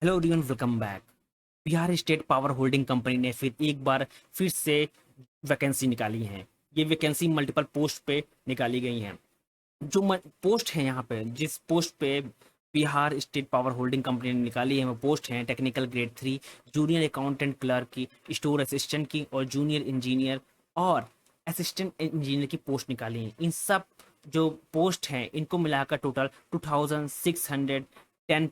Hello everyone, welcome back. Bihar state power holding company ने फिर से वैकेंसी निकाली है। ये वैकेंसी मल्टीपल पोस्ट पे निकाली गई हैं। पोस्ट है यहाँ पे, जिस पोस्ट पे Bihar state power holding company ने निकाली है, वो पोस्ट हैं technical grade 3, junior accountant clerk की, स्टोर असिस्टेंट की और जूनियर इंजीनियर और असिस्टेंट इंजीनियर की पोस्ट निकाली हैं। इन सब जो पोस्ट हैं इनको मिलाकर टोटल 2610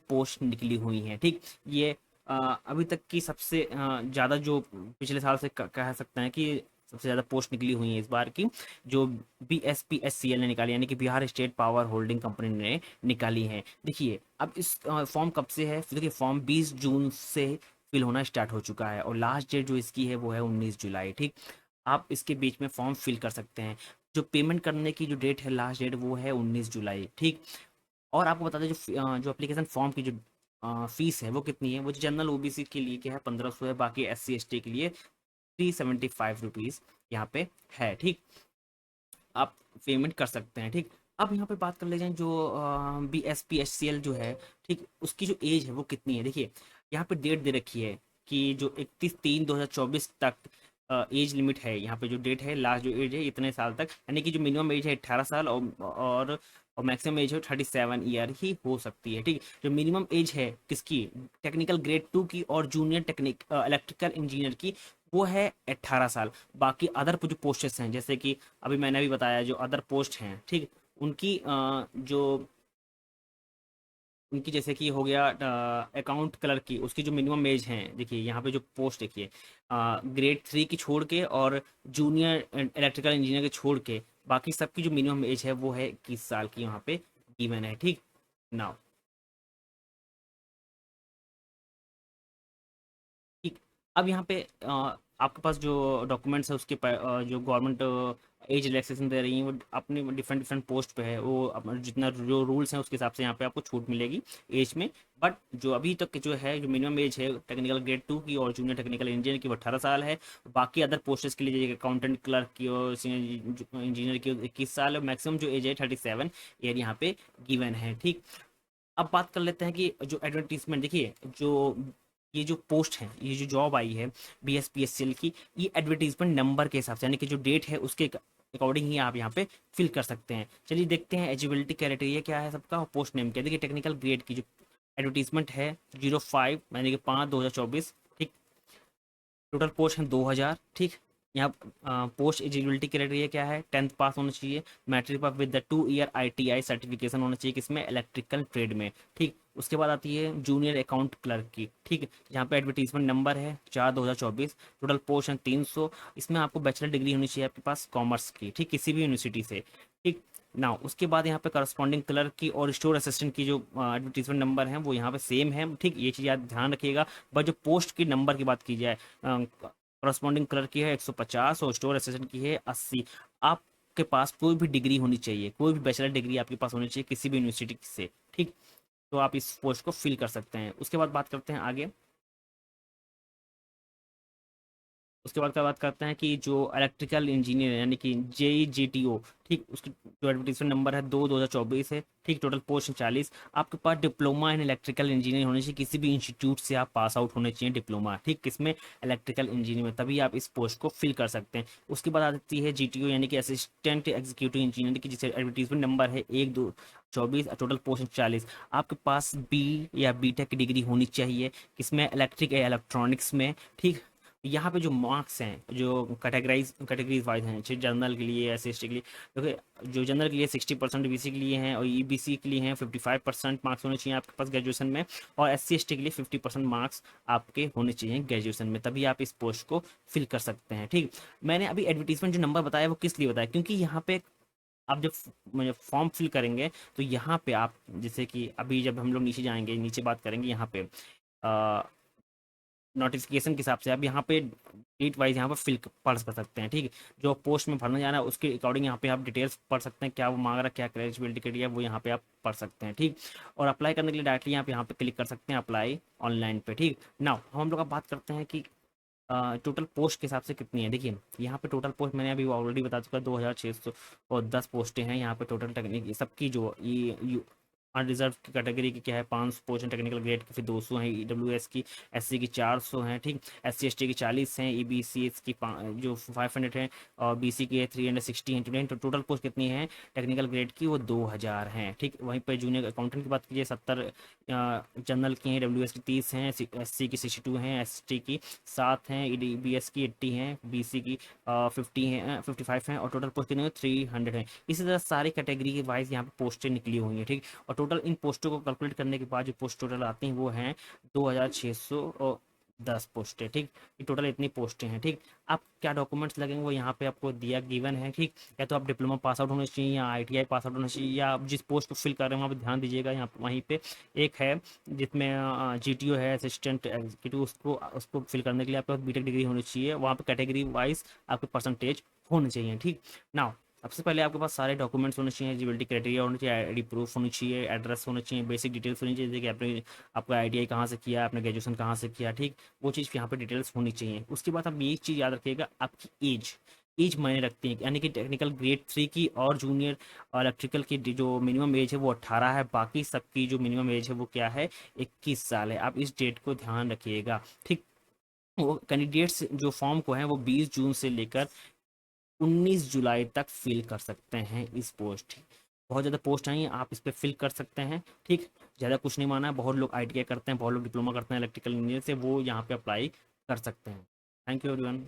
पोस्ट निकली हुई हैं। ठीक, ये अभी तक की सबसे ज़्यादा जो पिछले साल से कह सकते हैं कि सबसे ज़्यादा पोस्ट निकली हुई है इस बार की, जो BSPSCL ने निकाली, यानी कि Bihar state power holding company ने निकाली है। देखिए, अब इस फॉर्म कब से है, देखिए फॉर्म 20 जून से फिल होना स्टार्ट हो चुका है और लास्ट डेट जो इसकी है वो है 19 जुलाई। ठीक, आप इसके बीच में फॉर्म फिल कर सकते हैं। जो पेमेंट करने की जो डेट है, लास्ट डेट, वो है 19 जुलाई। ठीक, और आपको बता दें जो एप्लीकेशन फॉर्म की जो फीस है वो कितनी है। वो जनरल OBC के लिए क्या है 1500 है, बाकी SC ST के लिए 375 रुपीज़ यहाँ पे है। ठीक, आप पेमेंट कर सकते हैं। ठीक, अब यहाँ पे बात कर ले जाए जो BSPSCL जो है, ठीक, उसकी जो एज है वो कितनी है। देखिए, यहाँ पे डेट दे रखी है कि जो 31/3/2024 तक एज लिमिट है। यहाँ पे जो डेट है, लास्ट जो एज है इतने साल तक, यानी कि जो मिनिमम एज है 18 साल और मैक्सिमम एज है 37 ईयर ही हो सकती है। ठीक, जो मिनिमम एज है किसकी, टेक्निकल ग्रेड 2 की और जूनियर इलेक्ट्रिकल इंजीनियर की, वो है 18 साल। बाकी अदर जो पोस्टेस हैं, जैसे कि अभी मैंने भी बताया, जो अदर पोस्ट हैं, ठीक, उनकी उनकी जैसे कि हो गया अकाउंट क्लर्क की, उसकी जो मिनिमम एज है, देखिए यहाँ पे जो पोस्ट देखिए, ग्रेड 3 की छोड़ के और जूनियर इलेक्ट्रिकल इंजीनियर के छोड़ के, बाकी सबकी जो मिनिमम एज है वो है 21 साल की यहाँ पे गिवन है। ठीक, नाउ, ठीक, अब यहाँ पे आपके पास जो डॉक्यूमेंट्स है उसके जो गवर्नमेंट एज रिलैक्सेशन दे रही है, वो अपने डिफरेंट डिफरेंट पोस्ट पे है, वो अपना जितना जो रूल्स हैं उसके हिसाब से यहाँ पे आपको छूट मिलेगी एज में। बट जो अभी तक के जो है, जो मिनिमम एज है टेक्निकल ग्रेड 2 की और जूनियर टेक्निकल इंजीनियर की, वो 18 साल है। बाकी अदर पोस्टेस के लिए, जैसे अकाउंटेंट क्लर्क की और सीनियर इंजीनियर की, 21 साल है। मैक्सिमम जो एज है 37 ईयर यहाँ पे गिवन है। ठीक, अब बात कर लेते हैं कि जो एडवर्टीजमेंट, देखिए, जो ये जो पोस्ट है, ये जो जॉब आई है BSPSCL की, ये एडवर्टीजमेंट नंबर के हिसाब से, यानी कि जो डेट है उसके अकॉर्डिंग ही आप यहाँ पे फिल कर सकते हैं। चलिए देखते हैं एलिजिबिलिटी क्राइटेरिया क्या है सबका और पोस्ट नेम क्या है। देखिए, टेक्निकल ग्रेड की जो एडवर्टीजमेंट है 05 यानी कि 5/2024। ठीक, टोटल पोस्ट हैं 2000। ठीक, यहाँ पोस्ट एलिजिबिलिटी क्राइटेरिया क्या है, 10th पास होना चाहिए, matric pass with the 2 year ITI certification होना चाहिए, किसमें, इलेक्ट्रिकल ट्रेड में। ठीक, उसके बाद आती है जूनियर अकाउंट क्लर्क की। ठीक, यहाँ पे एडवर्टीजमेंट नंबर है 4/2024। टोटल पोस्ट है 300। इसमें आपको बैचलर डिग्री होनी चाहिए आपके पास कॉमर्स की, ठीक, किसी भी यूनिवर्सिटी से। ठीक, ना उसके बाद यहाँ पे करस्पॉन्डिंग क्लर्क की और स्टोर असिस्टेंट की जो एडवर्टीजमेंट नंबर हैं वो यहाँ पे सेम है। ठीक, ये चीज़ आप ध्यान रखिएगा। बट जो पोस्ट की नंबर की बात की जाए, करस्पॉन्डिंग क्लर्क की है 150 और स्टोर असिस्टेंट की है 80। आपके पास कोई भी डिग्री होनी चाहिए, कोई भी बैचलर डिग्री आपके पास होनी चाहिए किसी भी यूनिवर्सिटी से। ठीक, तो आप इस पोस्ट को फिल कर सकते हैं। उसके बाद बात करते हैं आगे। उसके बाद क्या बात करते हैं कि जो इलेक्ट्रिकल इंजीनियर यानी कि JEGTO, ठीक, उसकी जो एडवर्टीजमेंट नंबर है 2/2024 है। ठीक, टोटल पोस्ट 40। आपके पास डिप्लोमा इन इलेक्ट्रिकल इंजीनियरिंग होनी चाहिए, किसी भी इंस्टीट्यूट से आप पास आउट होने चाहिए डिप्लोमा, ठीक, किसमें, इलेक्ट्रिकल इंजीनियरिंग में, तभी आप इस पोस्ट को फिल कर सकते हैं। उसके बाद आती है GTO यानी कि असिस्टेंट एग्जीक्यूटिव इंजीनियर की, जिसे एडवर्टीजमेंट नंबर है 1/2/24। Total post 40। आपके पास B या B.Tech की डिग्री होनी चाहिए, किसमें, इलेक्ट्रिक या इलेक्ट्रॉनिक्स में। ठीक, यहाँ पे जो मार्क्स हैं, जो कैटेगरीज वाइज हैं, जैसे जनरल के लिए, SC ST के लिए, देखिए, जो जनरल के लिए 60% BC के लिए हैं और EBC के लिए हैं 55% मार्क्स होने चाहिए आपके पास ग्रेजुएशन में, और SC ST के लिए 50% मार्क्स आपके होने चाहिए ग्रेजुएशन में, तभी आप इस पोस्ट को फिल कर सकते हैं। ठीक, मैंने अभी एडवर्टीजमेंट जो नंबर बताया वो किस लिए बताया, क्योंकि यहाँ पे आप जब फॉर्म फिल करेंगे तो यहाँ पे आप, जैसे कि अभी जब हम लोग नीचे जाएंगे, नीचे बात करेंगे, यहाँ पे नोटिफिकेशन के हिसाब से आप यहाँ पे डेट वाइज यहाँ पे फिल पढ़ कर सकते हैं। ठीक, जो पोस्ट में भरना जाना है उसके अकॉर्डिंग यहाँ पे आप डिटेल्स पढ़ सकते हैं, क्या वो मांग रहा है, क्या एलिजिबिलिटी क्राइटेरिया, वो यहाँ पे आप पढ़ सकते हैं। ठीक, और अप्लाई करने के लिए डायरेक्टली आप यहाँ पे क्लिक कर सकते हैं अप्लाई ऑनलाइन पे। ठीक, नाउ हम लोग अब बात करते हैं कि टोटल पोस्ट के हिसाब से कितनी है। देखिए, यहाँ पे टोटल पोस्ट मैंने अभी ऑलरेडी बता चुका, 2610 पोस्टें हैं यहाँ पे टोटल टेक्निक सबकी, जो ये अनरिजर्व की कैटेगरी की क्या है 500 पोस्ट हैं, टेक्निकल ग्रेड की फिर 200 हैं, ईडब्ल्यूएस की, एससी की 400 हैं, ठीक, एससी एसटी की 40 हैं, ईबीसीएस की जो 500 हैं, और बीसी की है 360 हैं, तो टोटल पोस्ट कितनी है टेक्निकल ग्रेड की, वो 2000 हैं, ठीक। वहीं पर जूनियर अकाउंटेंट की बात कीजिए 70 जनरल की हैं, डब्ल्यूएस की 30 हैं, एससी की 62 हैं, एसटी की 7 हैं, ईडीबीएस की 80 हैं, बीसी की 50 हैं, 55 हैं, और टोटल पोस्ट कितनी है 300 हैं। इसी तरह सारी कैटेगरी के वाइज यहाँ पे पोस्टें निकली हुई हैं, ठीक। और टोटल इन पोस्टों को कैलकुलेट करने के बाद जो पोस्ट टोटल आती हैं वो हैं 2610 पोस्टें, ठीक। ये टोटल इतनी पोस्टें हैं, ठीक। आप क्या डॉक्यूमेंट्स लगेंगे वो यहाँ पे आपको दिया गिवन है, ठीक। या तो आप डिप्लोमा पास आउट होना चाहिए, या आईटीआई पास आउट होना चाहिए, या आप जिस पोस्ट को फिल कर रहे हैं वहाँ पे ध्यान दीजिएगा, यहाँ वहीं पे एक है जिसमें जीटीओ है, असिस्टेंट एग्जीक्यूटिव, उसको उसको फिल करने के लिए आपके पास बीटेक डिग्री होनी चाहिए, वहाँ पे कैटेगरी वाइज आपके परसेंटेज होने चाहिए, ठीक। नाउ सबसे पहले आपके पास सारे डॉक्यूमेंट्स होने चाहिए, एलिजिबिलिटी क्राइटेरिया होना चाहिए, आईडी प्रूफ होनी चाहिए, एड्रेस होना चाहिए, बेसिक डिटेल्स होनी चाहिए, जैसे कि आपने आपका आईटीआई कहाँ से किया, आपने ग्रेजुएशन कहाँ से किया, ठीक। वो चीज़ यहाँ पे डिटेल्स होनी चाहिए। उसके बाद आप ये चीज़ याद रखिएगा, आपकी एज एज मायने रखती है, यानी कि टेक्निकल ग्रेड 3 की और जूनियर इलेक्ट्रिकल की जो मिनिमम एज है वो 18 है, बाकी सबकी जो मिनिमम एज है वो क्या है 21 साल है। आप इस डेट को ध्यान रखिएगा, ठीक। वो कैंडिडेट्स जो फॉर्म को हैं वो 20 जून से लेकर 19 जुलाई तक फिल कर सकते हैं इस पोस्ट। बहुत ज़्यादा पोस्ट आई हैं, आप इस पर फिल कर सकते हैं, ठीक। ज़्यादा कुछ नहीं माना है, बहुत लोग आईटीआई करते हैं, बहुत लोग डिप्लोमा करते हैं इलेक्ट्रिकल इंजीनियर से, वो यहाँ पे अप्लाई कर सकते हैं। Thank you everyone.